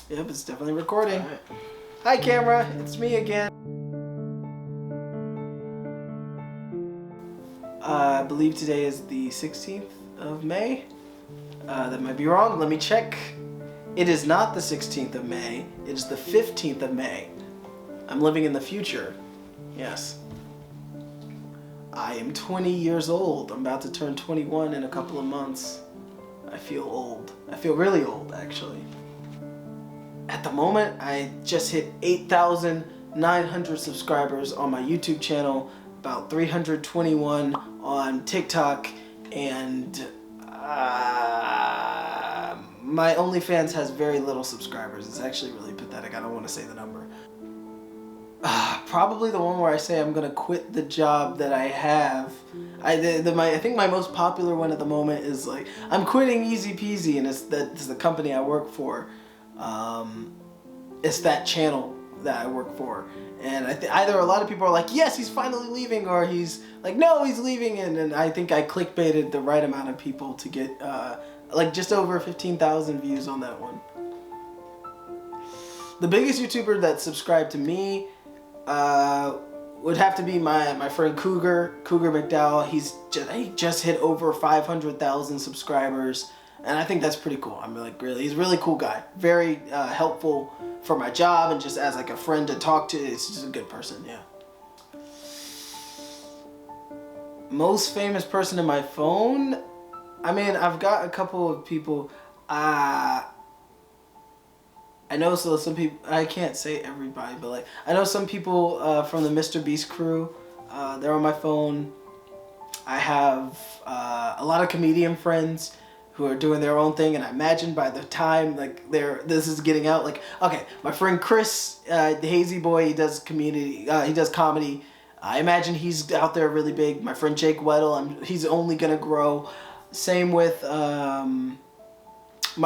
Yep, it's definitely recording. Alright. Hi camera, it's me again. I believe today is the 16th of May. That might be wrong, let me check. It is not the 16th of May, it is the 15th of May. I'm living in the future, yes. I am 20 years old. I'm about to turn 21 in a couple of months. I feel old. I feel really old, actually. At the moment, I just hit 8,900 subscribers on my YouTube channel, about 321 on TikTok, and my OnlyFans has very little subscribers. It's actually really pathetic. I don't want to say the number. Probably the one where I say I'm gonna quit the job that I have. I think my most popular one at the moment is like, I'm quitting Easy Peasy, and it's the company I work for. It's that channel that I work for, and either a lot of people are like, yes, he's finally leaving, or he's like, no, he's leaving, and I think I clickbaited the right amount of people to get like just over 15,000 views on that one. The biggest YouTuber that subscribed to me would have to be my friend Cougar McDowell. He just hit over 500,000 subscribers, and I think that's pretty cool. I'm like, he's a really cool guy, very helpful for my job, and just as like a friend to talk to. It's just a good person, yeah. Most famous person in my phone. I mean, I've got a couple of people. I know some people, I can't say everybody, but like, I know some people from the Mr. Beast crew, they're on my phone. I have a lot of comedian friends who are doing their own thing, and I imagine by the time like this is getting out, like, okay, my friend Chris, the Hazy Boy, he does comedy. I imagine he's out there really big. My friend Jake Weddle, he's only gonna grow. Same with my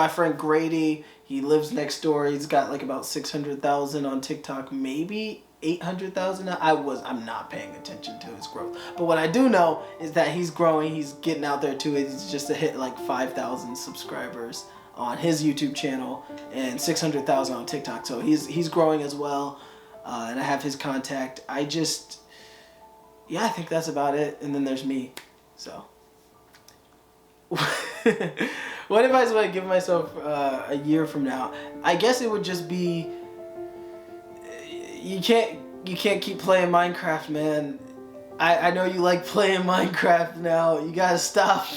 friend Grady. He lives next door. He's got like about 600,000 on TikTok, maybe 800,000. I'm not paying attention to his growth. But what I do know is that he's growing. He's getting out there too. He's just to hit like 5,000 subscribers on his YouTube channel and 600,000 on TikTok. So he's growing as well. And I have his contact. I think that's about it. And then there's me. So. What advice would I give myself a year from now? I guess it would just be, you can't keep playing Minecraft, man. I know you like playing Minecraft now. You gotta stop.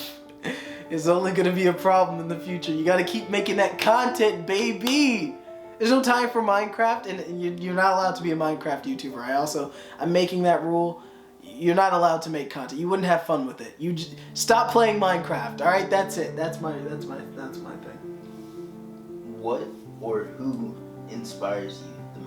It's only gonna be a problem in the future. You gotta keep making that content, baby. There's no time for Minecraft, and you're not allowed to be a Minecraft YouTuber. I'm making that rule. You're not allowed to make content. You wouldn't have fun with it. You just stop playing Minecraft. All right, that's it. That's my thing. What or who inspires you the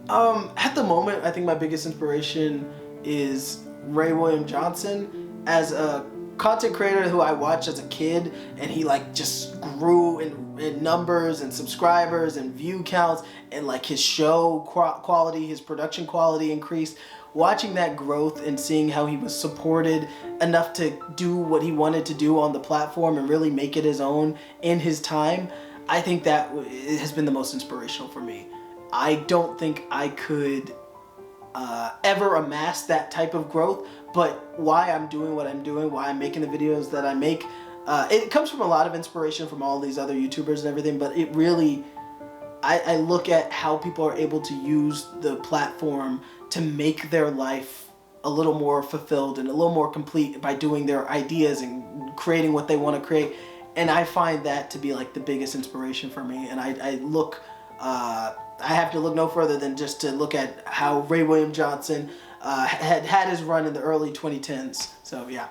most? At the moment, I think my biggest inspiration is Ray William Johnson. As a content creator who I watched as a kid, and he like just grew in numbers and subscribers and view counts, and like his show quality, his production quality increased. Watching that growth and seeing how he was supported enough to do what he wanted to do on the platform and really make it his own in his time, I think that has been the most inspirational for me. I don't think I could ever amass that type of growth, but why I'm doing what I'm doing, why I'm making the videos that I make, it comes from a lot of inspiration from all these other YouTubers and everything, but it really, I look at how people are able to use the platform to make their life a little more fulfilled and a little more complete by doing their ideas and creating what they want to create. And I find that to be like the biggest inspiration for me. And I have to look no further than just to look at how Ray William Johnson had his run in the early 2010s. So yeah.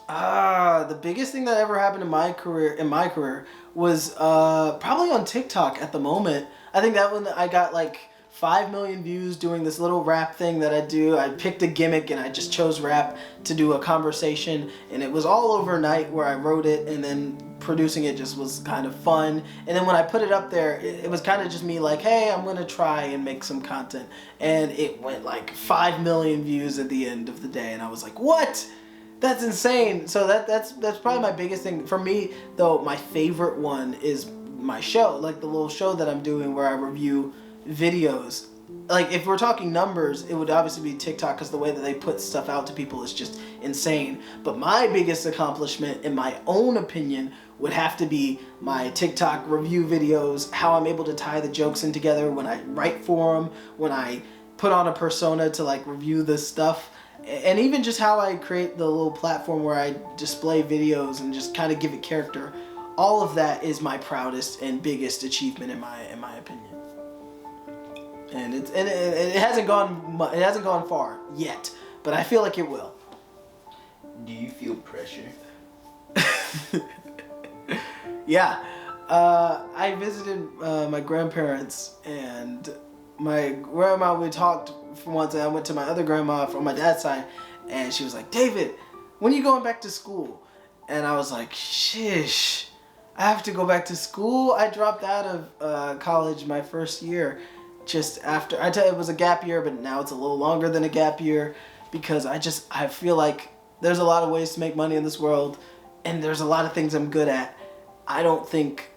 The biggest thing that ever happened in my career was probably on TikTok at the moment. I think that one I got like 5 million views doing this little rap thing that I do. I picked a gimmick and I just chose rap to do a conversation, and it was all overnight where I wrote it, and then producing it just was kind of fun. And then when I put it up there, it was kind of just me like, hey, I'm gonna try and make some content, and it went like 5 million views at the end of the day, and I was like, what? That's insane. So that's probably my biggest thing. For me, though, my favorite one is my show, like the little show that I'm doing where I review videos. Like, if we're talking numbers, it would obviously be TikTok, because the way that they put stuff out to people is just insane. But my biggest accomplishment, in my own opinion, would have to be my TikTok review videos, how I'm able to tie the jokes in together when I write for them, when I put on a persona to like review this stuff, and even just how I create the little platform where I display videos and just kind of give it character. All of that is my proudest and biggest achievement in my opinion. And it hasn't gone far yet, but I feel like it will. Do you feel pressure? Yeah. I visited my grandparents, and my grandma, we talked for once, and I went to my other grandma from my dad's side, and she was like, David, when are you going back to school? And I was like, shish, I have to go back to school? I dropped out of college my first year. Just after, it was a gap year, but now it's a little longer than a gap year, because I feel like there's a lot of ways to make money in this world, and there's a lot of things I'm good at. I don't think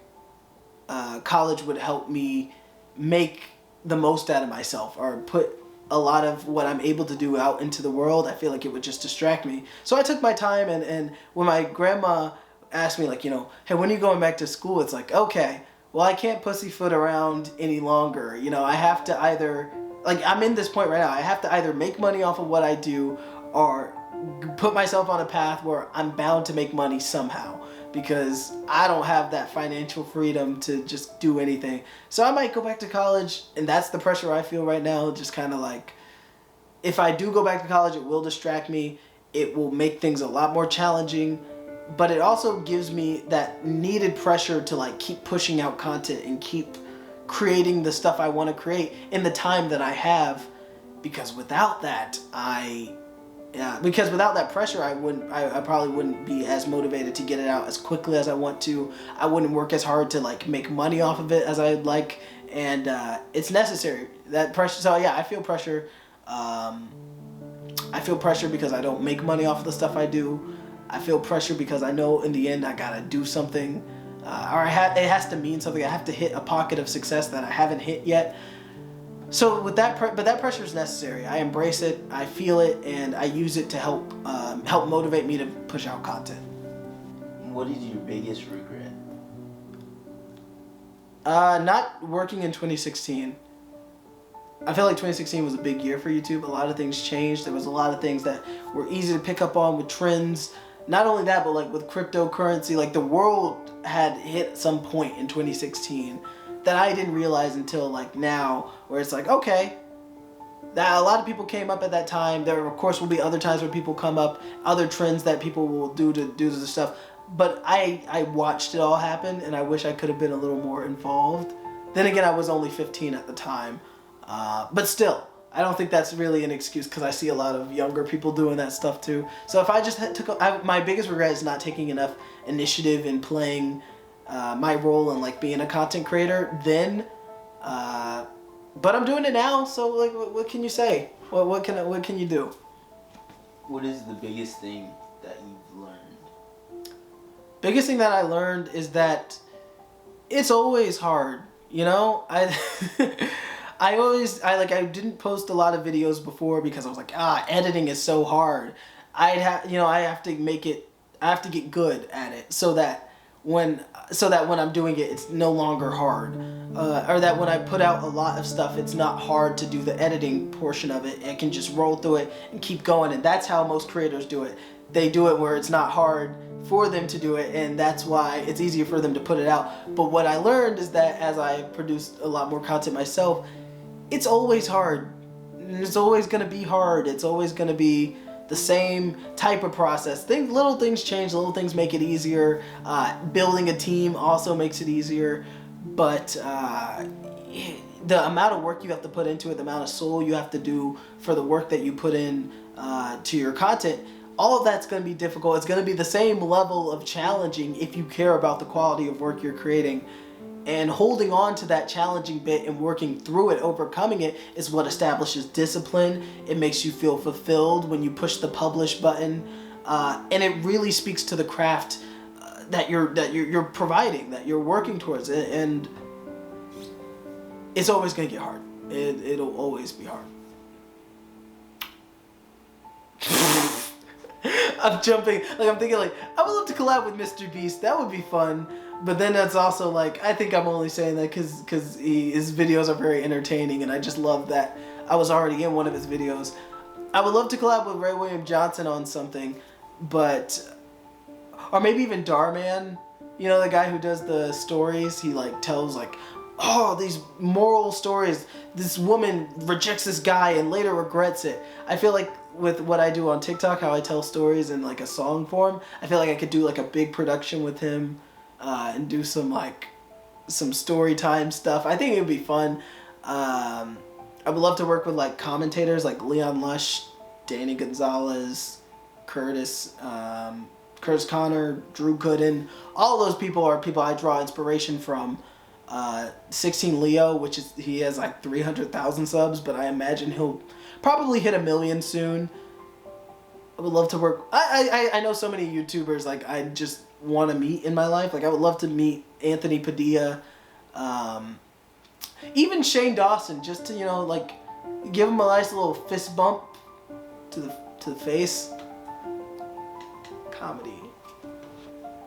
college would help me make the most out of myself or put a lot of what I'm able to do out into the world. I feel like it would just distract me. So I took my time, and when my grandma asked me, like, you know, hey, when are you going back to school? It's like, okay, well, I can't pussyfoot around any longer. You know, I have to either, like, I'm in this point right now. I have to either make money off of what I do or put myself on a path where I'm bound to make money somehow, because I don't have that financial freedom to just do anything. So I might go back to college, and that's the pressure I feel right now. Just kind of like, if I do go back to college, it will distract me. It will make things a lot more challenging. But it also gives me that needed pressure to like keep pushing out content and keep creating the stuff I want to create in the time that I have. Because without that, because without that pressure, I probably wouldn't be as motivated to get it out as quickly as I want to. I wouldn't work as hard to like make money off of it as I'd like. And it's necessary, that pressure. So yeah, I feel pressure. I feel pressure because I don't make money off of the stuff I do. I feel pressure because I know in the end I gotta do something, or it has to mean something. I have to hit a pocket of success that I haven't hit yet. So with that, but that pressure is necessary. I embrace it, I feel it, and I use it to help motivate me to push out content. What is your biggest regret? Not working in 2016. I feel like 2016 was a big year for YouTube. A lot of things changed. There was a lot of things that were easy to pick up on with trends. Not only that, but like with cryptocurrency, like the world had hit some point in 2016 that I didn't realize until like now, where it's like, okay, that a lot of people came up at that time. There of course will be other times where people come up, other trends that people will do the stuff. But I watched it all happen, and I wish I could have been a little more involved. Then again, I was only 15 at the time. But still, I don't think that's really an excuse, because I see a lot of younger people doing that stuff too. So if I just my biggest regret is not taking enough initiative in playing my role in like being a content creator then. But I'm doing it now, so like, what can you say? What can you do? What is the biggest thing that you've learned? Biggest thing that I learned is that it's always hard. You know, I didn't post a lot of videos before because I was like, editing is so hard. I have to get good at it so that when I'm doing it, it's no longer hard. Or that when I put out a lot of stuff, it's not hard to do the editing portion of it. I can just roll through it and keep going. And that's how most creators do it. They do it where it's not hard for them to do it, and that's why it's easier for them to put it out. But what I learned is that as I produced a lot more content myself, it's always hard. It's always going to be hard. It's always going to be the same type of process. Little things change, little things make it easier. Building a team also makes it easier. But the amount of work you have to put into it, the amount of soul you have to do for the work that you put in to your content, all of that's going to be difficult. It's going to be the same level of challenging if you care about the quality of work you're creating. And holding on to that challenging bit and working through it, overcoming it, is what establishes discipline. It makes you feel fulfilled when you push the publish button. and it really speaks to the craft that you're providing, that you're working towards, and it's always gonna get hard. It'll always be hard. I'm jumping, like I'm thinking like, I would love to collab with Mr. Beast, that would be fun, but then that's also like, I think I'm only saying that because his videos are very entertaining, and I just love that I was already in one of his videos. I would love to collab with Ray William Johnson on something, but, or maybe even Darman, you know, the guy who does the stories, he like tells like, oh, these moral stories, this woman rejects this guy and later regrets it. I feel like with what I do on TikTok, how I tell stories in like a song form, I feel like I could do like a big production with him and do some story time stuff. I think it would be fun. I would love to work with like commentators like Leon Lush, Danny Gonzalez, Curtis Connor, Drew Gooden. All those people are people I draw inspiration from. 16 Leo, which is, he has like 300,000 subs, but I imagine he'll probably hit 1 million soon. I would love to work. I know so many YouTubers like I just want to meet in my life. Like I would love to meet Anthony Padilla, even Shane Dawson, just to, you know, like give him a nice little fist bump to the face. Comedy.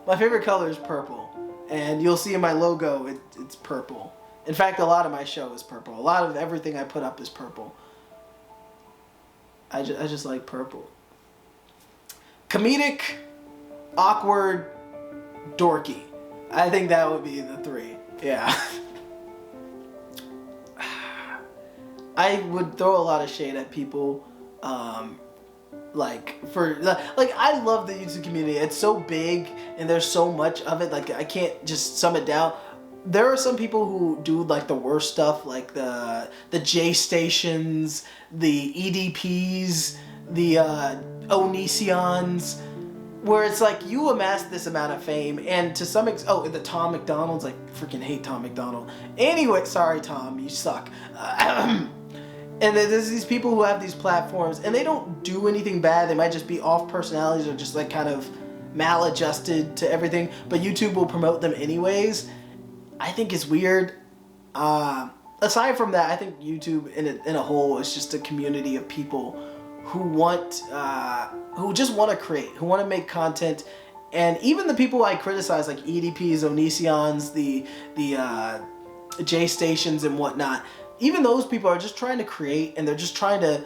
My favorite color is purple. And you'll see in my logo, it's purple. In fact, a lot of my show is purple. A lot of everything I put up is purple. I just like purple. Comedic, awkward, dorky. I think that would be the 3. Yeah. I would throw a lot of shade at people. Like I love the YouTube community. It's so big and there's so much of it. Like I can't just sum it down. There are some people who do like the worst stuff, like the J stations, the EDPs, the Onisions, where it's like you amass this amount of fame, and to some the Tom McDonald's, like freaking hate Tom McDonald. Anyway, sorry Tom, you suck. And there's these people who have these platforms, and they don't do anything bad. They might just be off personalities or just like kind of maladjusted to everything, but YouTube will promote them anyways. I think it's weird. Aside from that, I think YouTube in a whole is just a community of people who who just want to create, who want to make content. And even the people I criticize, like EDPs, Onisions, the J stations and whatnot, even those people are just trying to create, and they're just trying to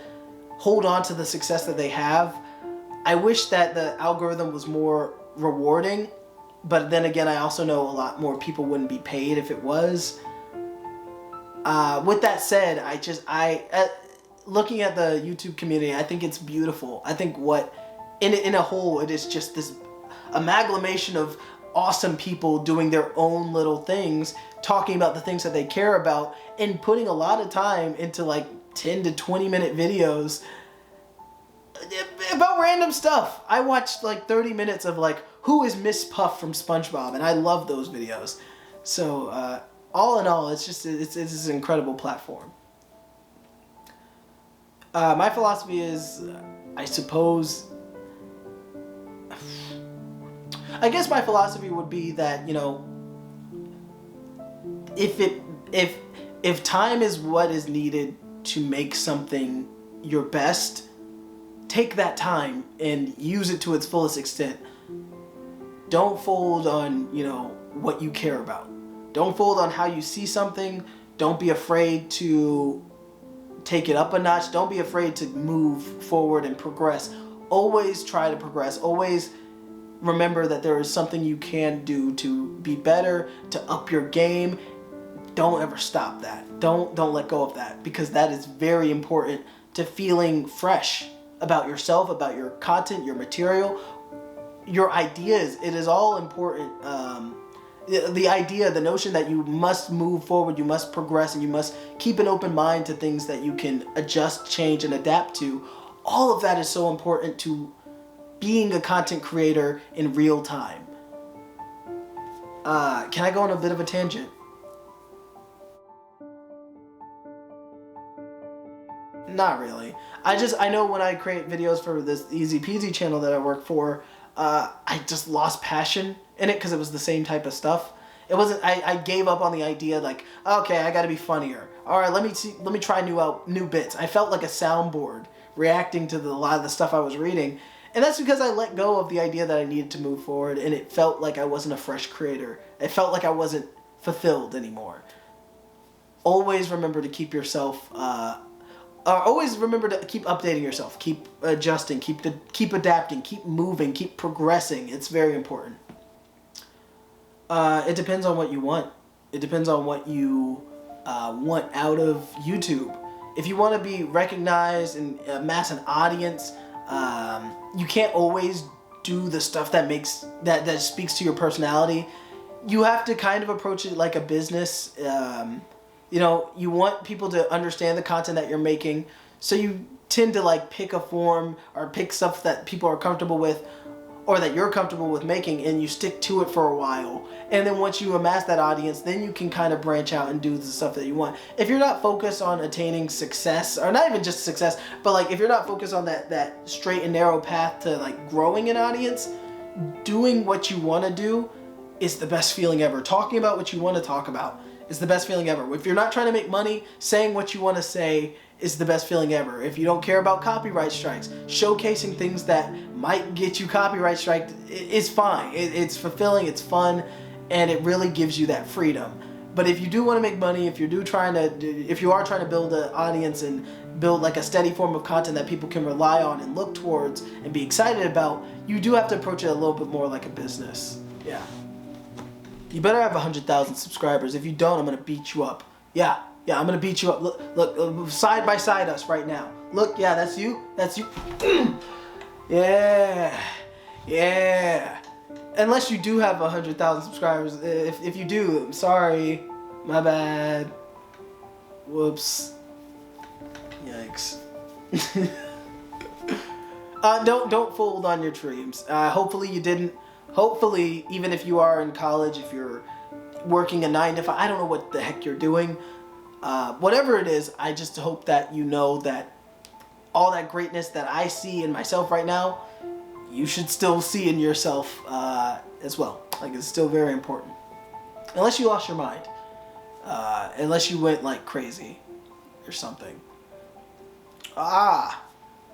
hold on to the success that they have. I wish that the algorithm was more rewarding, but then again, I also know a lot more people wouldn't be paid if it was. With that said, looking at the YouTube community, I think it's beautiful. I think in a whole, it is just this amalgamation of awesome people doing their own little things, talking about the things that they care about, and putting a lot of time into like 10 to 20 minute videos about random stuff. I watched like 30 minutes of like, who is Miss Puff from SpongeBob, and I love those videos. So all in all, it's an incredible platform. My philosophy is, I guess my philosophy would be that, you know, if time is what is needed to make something your best, take that time and use it to its fullest extent. Don't fold on, you know, what you care about. Don't fold on how you see something. Don't be afraid to take it up a notch. Don't be afraid to move forward and progress. Always try to progress. Always remember that there is something you can do to be better, to up your game. Don't ever stop that. Don't let go of that, because that is very important to feeling fresh about yourself, about your content, your material, your ideas. It is all important. The idea, the notion that you must move forward, you must progress, and you must keep an open mind to things that you can adjust, change, and adapt to. All of that is so important to being a content creator in real time. Can I go on a bit of a tangent? Not really. I know when I create videos for this Easy Peasy channel that I work for, I just lost passion in it because it was the same type of stuff. It wasn't. I gave up on the idea like, okay, I got to be funnier. All right, let me try new bits. I felt like a soundboard reacting to a lot of the stuff I was reading, and that's because I let go of the idea that I needed to move forward, and it felt like I wasn't a fresh creator. It felt like I wasn't fulfilled anymore. Always remember to keep yourself. Always remember to keep updating yourself, keep adjusting, keep adapting, keep moving, keep progressing. It's very important. It depends on what you want. It depends on what you want out of YouTube. If you want to be recognized and amass an audience, you can't always do the stuff that speaks to your personality. You have to kind of approach it like a business. You know, you want people to understand the content that you're making, so you tend to like pick a form or pick stuff that people are comfortable with or that you're comfortable with making, and you stick to it for a while. And then once you amass that audience, then you can kind of branch out and do the stuff that you want. If you're not focused on attaining success, or not even just success, but like if you're not focused on that straight and narrow path to like growing an audience, doing what you want to do is the best feeling ever. Talking about what you want to talk about is the best feeling ever. If you're not trying to make money, saying what you want to say is the best feeling ever. If you don't care about copyright strikes, showcasing things that might get you copyright striked is fine. It's fulfilling, it's fun, and it really gives you that freedom. But if you do want to make money, if you are trying to build an audience and build like a steady form of content that people can rely on and look towards and be excited about, you do have to approach it a little bit more like a business. Yeah. You better have 100,000 subscribers. If you don't, I'm gonna beat you up. Yeah, I'm gonna beat you up. Look, side by side us right now. Look, yeah, that's you. Yeah. Unless you do have 100,000 subscribers. If you do, I'm sorry. My bad. Whoops. Yikes. Don't fold on your dreams. Hopefully you didn't. Hopefully, even if you are in college, if you're working a 9 to 5, I don't know what the heck you're doing. Whatever it is, I just hope that you know that all that greatness that I see in myself right now, you should still see in yourself as well. Like, it's still very important. Unless you lost your mind. Unless you went like crazy or something.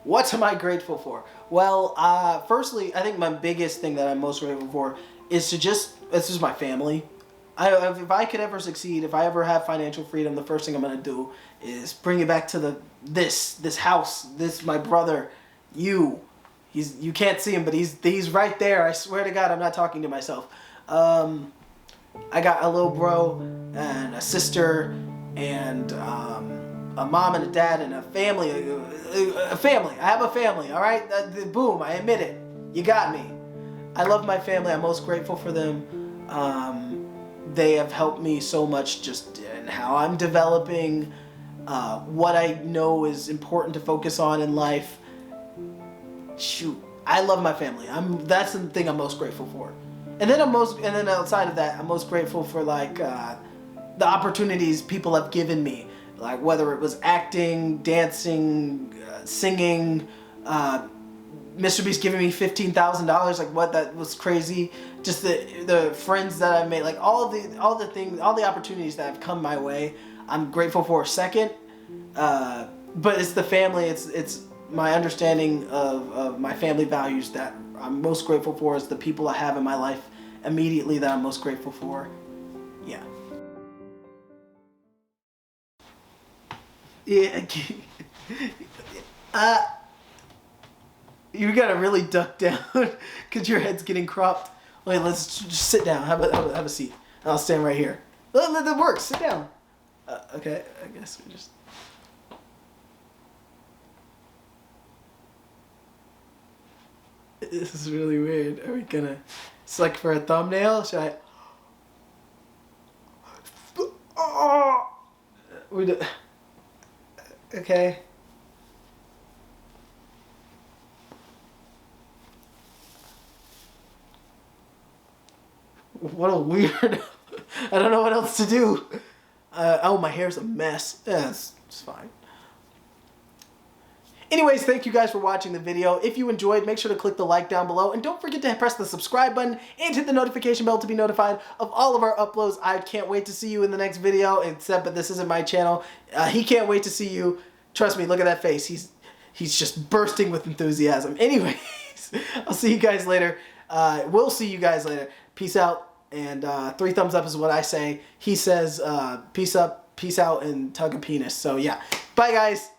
What am I grateful for? Well, firstly, I think my biggest thing that I'm most grateful for is this is my family. If I could ever succeed, if I ever have financial freedom, the first thing I'm gonna do is bring it back to this house, my brother, you can't see him, but he's right there. I swear to God, I'm not talking to myself. I got a little bro and a sister and a mom and a dad and a family. I have a family, all right? Boom, I admit it. You got me. I love my family. I'm most grateful for them. They have helped me so much just in how I'm developing, what I know is important to focus on in life. Shoot, I love my family. That's the thing I'm most grateful for. And then outside of that, I'm most grateful for like the opportunities people have given me. Like whether it was acting, dancing, singing, Mr. Beast giving me $15,000, like what, that was crazy. Just the friends that I made, like all the things, all the opportunities that have come my way, I'm grateful for. Second, but it's the family. It's my understanding of my family values that I'm most grateful for. Is the people I have in my life immediately that I'm most grateful for. Yeah. Yeah. You gotta really duck down because your head's getting cropped. Wait, let's just sit down. Have a seat. I'll stand right here. That works. Sit down. Okay, I guess we just. This is really weird. Are we gonna? It's like for a thumbnail. Should I? Oh. We do. Okay. What a weird. I don't know what else to do. Oh, my hair's a mess. Yeah, it's fine. Anyways, thank you guys for watching the video. If you enjoyed, make sure to click the like down below. And don't forget to press the subscribe button and hit the notification bell to be notified of all of our uploads. I can't wait to see you in the next video, but this isn't my channel. He can't wait to see you. Trust me, look at that face. He's just bursting with enthusiasm. Anyways, I'll see you guys later. We'll see you guys later. Peace out. And 3 thumbs up is what I say. He says peace up, peace out, and tug a penis. So yeah. Bye, guys.